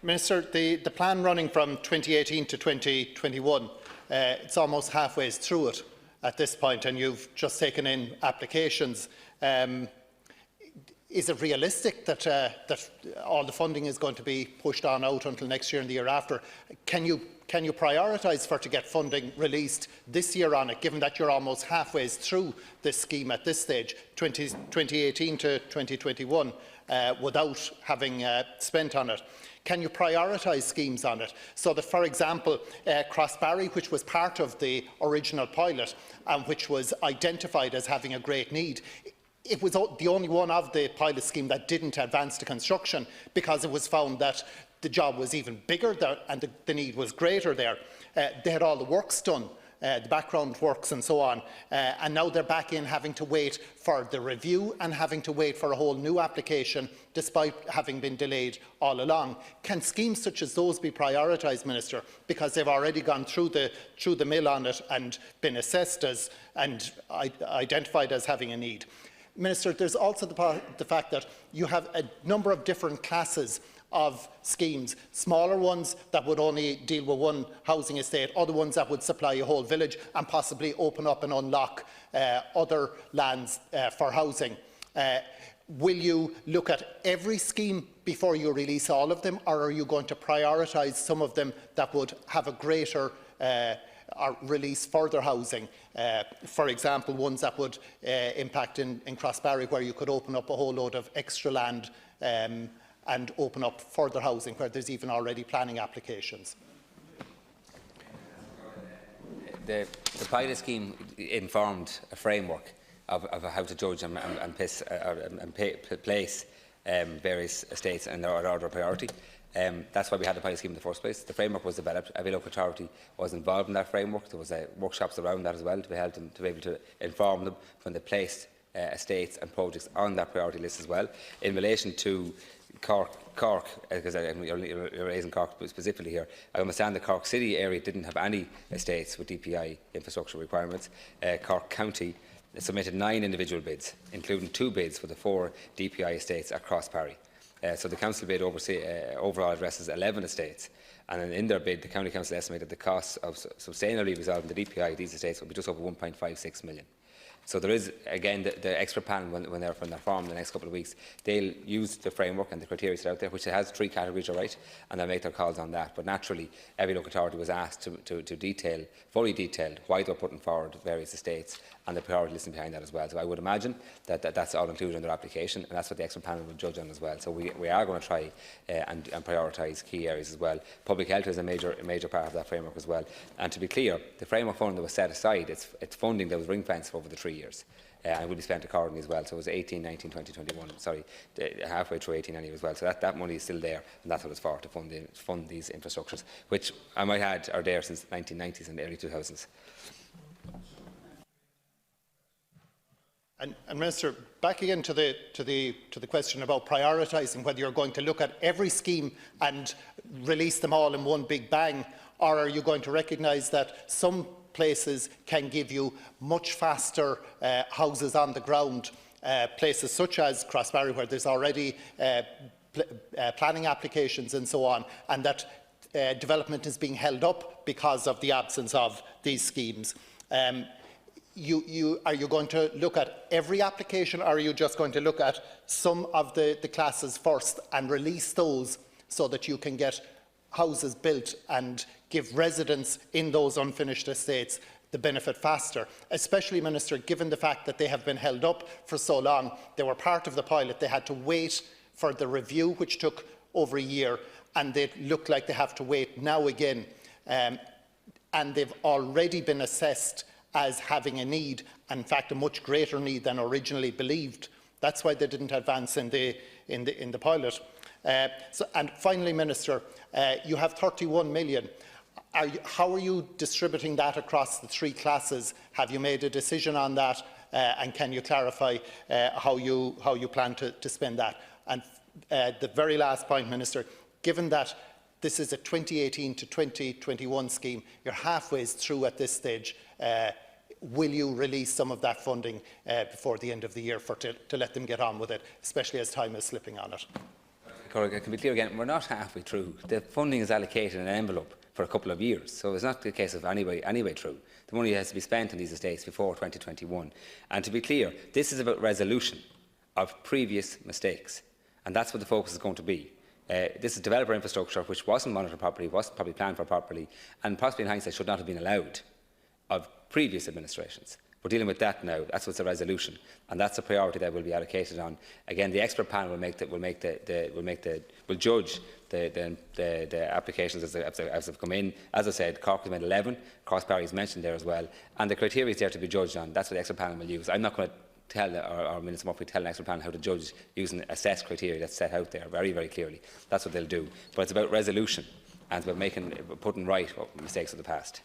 Minister, the plan running from 2018 to 2021, it's almost halfway through it at this point, and you've just taken in applications. Is it realistic that that all the funding is going to be pushed on out until next year and the year after? Can you prioritise to get funding released this year on it, given that you're almost halfway through this scheme at this stage, 2018 to 2021, without having spent on it? Can you prioritise schemes on it so that, for example, Crossbarry, which was part of the original pilot and which was identified as having a great need, it was the only one of the pilot scheme that didn't advance to construction because it was found that the job was even bigger there and the need was greater there. They had all the works done, the background works and so on, and now they're back in having to wait for the review and having to wait for a whole new application despite having been delayed all along. Can schemes such as those be prioritised, Minister, because they've already gone through the mill on it and been assessed as and identified as having a need? Minister, there's also the fact that you have a number of different classes of schemes, smaller ones that would only deal with one housing estate, other ones that would supply a whole village and possibly open up and unlock other lands for housing. Will you look at every scheme before you release all of them, or are you going to prioritise some of them that would have a greater or release further housing? For example, ones that would impact in Crossbarry, where you could open up a whole load of extra land and open up further housing where there's even already planning applications. The pilot scheme informed a framework of how to judge and place various estates in their order of priority. That's why we had the pilot scheme in the first place. The framework was developed. Every local authority was involved in that framework. There was workshops around that as well to be held and to be able to inform them when they placed estates and projects on that priority list as well. In relation to Cork, because you're raising Cork specifically here, I understand the Cork City area didn't have any estates with DPI infrastructure requirements. Cork County submitted 9 individual bids, including 2 bids for the 4 DPI estates at Crossbarry. So the council bid overall addresses 11 estates, and in their bid, the county council estimated the cost of sustainably resolving the DPI of these estates would be just over 1.56 million. So there is, again, the extra panel when they're formed in the next couple of weeks. They'll use the framework and the criteria set out there, which has 3 categories, all right, and they'll make their calls on that. But naturally, every local authority was asked to fully detail why they're putting forward various estates and the priority listing behind that as well. So I would imagine that that's all included in their application, and that's what the expert panel will judge on as well. So we are going to try and prioritise key areas as well. Public health is a major part of that framework as well. And to be clear, the framework funding that was set aside, it's funding that was ring-fenced over the 3 years. And will be spent accordingly as well. So it was 18, 19, 20, 21. Sorry, halfway through 18 anyway as well. So that money is still there, and that's what it's for, to fund these infrastructures, which I might add are there since the 1990s and the early 2000s. And Minister, back again to the question about prioritising, whether you're going to look at every scheme and release them all in one big bang, or are you going to recognise that some places can give you much faster houses on the ground, places such as Crossbarry, where there's already planning applications and so on, and that development is being held up because of the absence of these schemes. Are you going to look at every application, or are you just going to look at some of the classes first and release those so that you can get houses built and give residents in those unfinished estates the benefit faster, especially, Minister, given the fact that they have been held up for so long? They were part of the pilot. They had to wait for the review, which took over a year, and they look like they have to wait now again. And they've already been assessed as having a need, in fact, a much greater need than originally believed. That's why they didn't advance in the pilot. And finally, Minister, you have 31 million. How are you distributing that across the 3 classes? Have you made a decision on that? And can you clarify how you plan to spend that? And the very last point, Minister, given that this is a 2018 to 2021 scheme, you're halfway through at this stage. Will you release some of that funding before the end of the year to let them get on with it, especially as time is slipping on it? Correct, I can be clear again, we're not halfway through. The funding is allocated in an envelope for a couple of years, so it's not the case of anyway through. The money has to be spent on these estates before 2021. And to be clear, this is about resolution of previous mistakes, and that's what the focus is going to be. This is developer infrastructure which wasn't monitored properly, wasn't probably planned for properly, and possibly in hindsight should not have been allowed of previous administrations. We're dealing with that now. That's what's a resolution, and that's a priority that will be allocated on. Again, the expert panel will judge the applications as they've come in. As I said, Cork has made 11. Crossbarry is mentioned there as well, and the criteria is there to be judged on. That's what the expert panel will use. I'm not going to tell our Minister Murphy tell an expert panel how to judge using assessed criteria that's set out there very, very clearly. That's what they'll do. But it's about resolution and it's about putting right mistakes of the past.